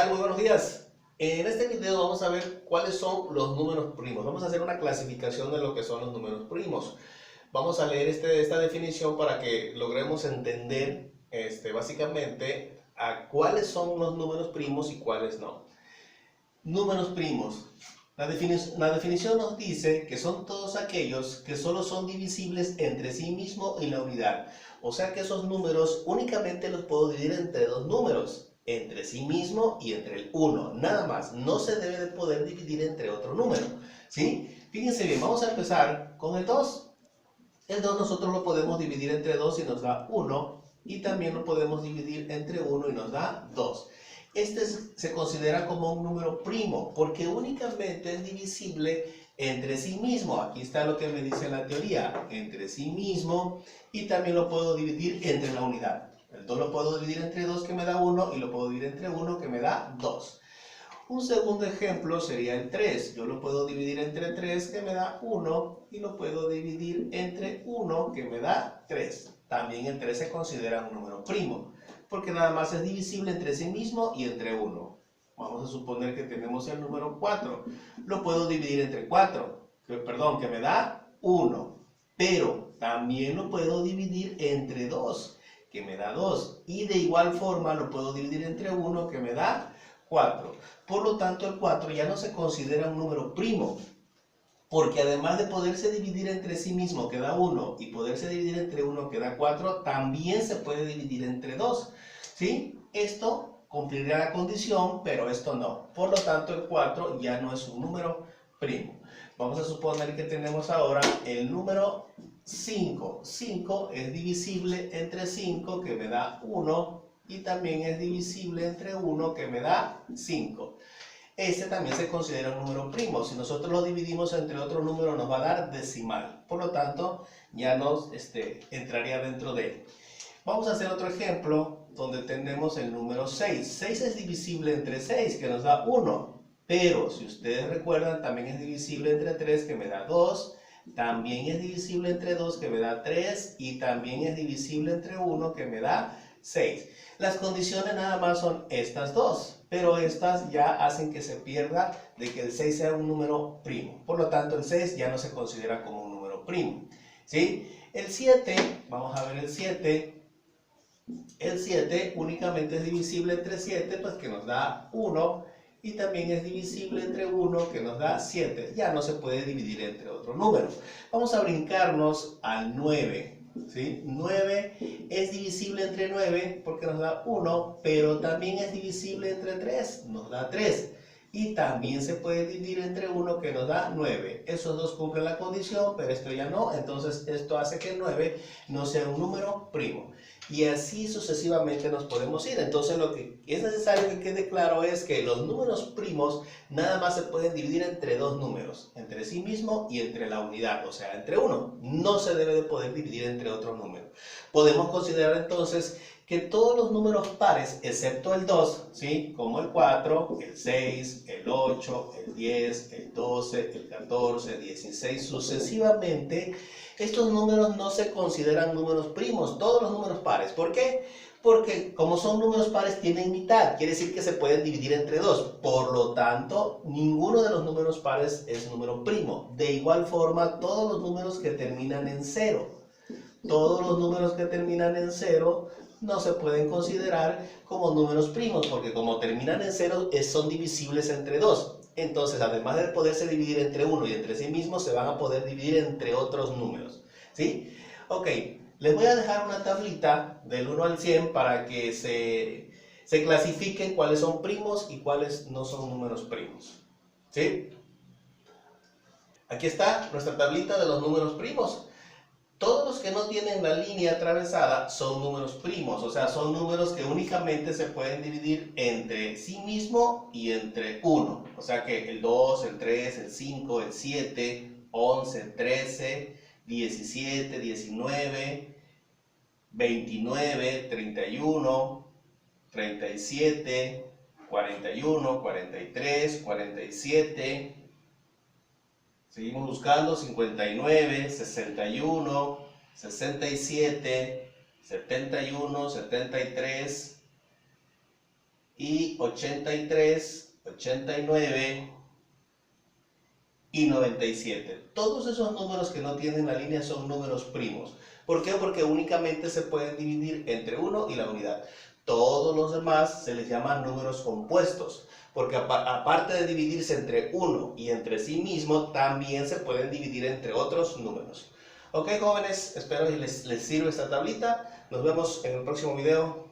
tal? Muy buenos días. En este video vamos a ver cuáles son los números primos. Vamos a hacer una clasificación de lo que son los números primos. Vamos a leer esta definición para que logremos entender básicamente a cuáles son los números primos y cuáles no. Números primos. La definición nos dice que son todos aquellos que solo son divisibles entre sí mismo y la unidad. O sea que esos números únicamente los puedo dividir entre dos números, entre sí mismo y entre el 1. Nada más, no se debe de poder dividir entre otro número. ¿Sí? Fíjense bien, vamos a empezar con el 2. El 2 nosotros lo podemos dividir entre 2 y nos da 1. Y también lo podemos dividir entre 1 y nos da 2. Este se considera como un número primo porque únicamente es divisible entre sí mismo. Aquí está lo que me dice la teoría, entre sí mismo, y también lo puedo dividir entre la unidad. El 2 lo puedo dividir entre 2 que me da 1 y lo puedo dividir entre 1 que me da 2. Un segundo ejemplo sería el 3. Yo lo puedo dividir entre 3 que me da 1 y lo puedo dividir entre 1 que me da 3. También el 3 se considera un número primo porque nada más es divisible entre sí mismo y entre 1. Vamos a suponer que tenemos el número 4. Lo puedo dividir entre 4, que me da 1. Pero también lo puedo dividir entre 2, que me da 2. Y de igual forma lo puedo dividir entre 1, que me da 4. Por lo tanto, el 4 ya no se considera un número primo, porque además de poderse dividir entre sí mismo, que da 1, y poderse dividir entre 1, que da 4, también se puede dividir entre 2. ¿Sí? Esto cumpliría la condición, pero esto no. Por lo tanto, el 4 ya no es un número primo. Vamos a suponer que tenemos ahora el número 5. 5 es divisible entre 5, que me da 1, y también es divisible entre 1, que me da 5. Este también se considera un número primo. Si nosotros lo dividimos entre otro número nos va a dar decimal. Por lo tanto, ya nos entraría dentro de él. Vamos a hacer otro ejemplo donde tenemos el número 6. 6 es divisible entre 6, que nos da 1. Pero, si ustedes recuerdan, también es divisible entre 3, que me da 2. También es divisible entre 2, que me da 3. Y también es divisible entre 1, que me da 6. Las condiciones nada más son estas dos, pero estas ya hacen que se pierda de que el 6 sea un número primo. Por lo tanto, el 6 ya no se considera como un número primo. ¿Sí? El 7, vamos a ver el 7. El 7 únicamente es divisible entre 7, pues que nos da 1. Y también es divisible entre 1, que nos da 7. Ya no se puede dividir entre otro número. Vamos a brincarnos al 9. ¿Sí? 9 es divisible entre 9 porque nos da 1, pero también es divisible entre 3, nos da 3. Y también se puede dividir entre 1, que nos da 9. Esos dos cumplen la condición, pero esto ya no. Entonces esto hace que el 9 no sea un número primo. Y así sucesivamente nos podemos ir. Entonces lo que es necesario que quede claro es que los números primos nada más se pueden dividir entre dos números, entre sí mismo y entre la unidad, o sea, entre 1. No se debe de poder dividir entre otro número. Podemos considerar entonces que todos los números pares, excepto el 2, ¿sí? Como el 4, el 6, el 8, el 10, el 12, el 14, el 16, sucesivamente, estos números no se consideran números primos, todos los números pares. ¿Por qué? Porque como son números pares tienen mitad, quiere decir que se pueden dividir entre 2. Por lo tanto, ninguno de los números pares es número primo. De igual forma, todos los números que terminan en 0. Todos los números que terminan en 0 no se pueden considerar como números primos, porque como terminan en 0, son divisibles entre 2. Entonces, además de poderse dividir entre 1 y entre sí mismos, se van a poder dividir entre otros números. ¿Sí? Ok, les voy a dejar una tablita del 1 al 100 para que se clasifiquen cuáles son primos y cuáles no son números primos. ¿Sí? Aquí está nuestra tablita de los números primos. Todos los que no tienen la línea atravesada son números primos, o sea, son números que únicamente se pueden dividir entre sí mismo y entre 1. O sea que el 2, el 3, el 5, el 7, 11, 13, 17, 19, 29, 31, 37, 41, 43, 47... Seguimos buscando 59, 61, 67, 71, 73, y 83, 89 y 97. Todos esos números que no tienen la línea son números primos. ¿Por qué? Porque únicamente se pueden dividir entre 1 y la unidad. Todos los demás se les llaman números compuestos, porque aparte de dividirse entre 1 y entre sí mismo, también se pueden dividir entre otros números. Ok, jóvenes, espero que les sirva esta tablita. Nos vemos en el próximo video.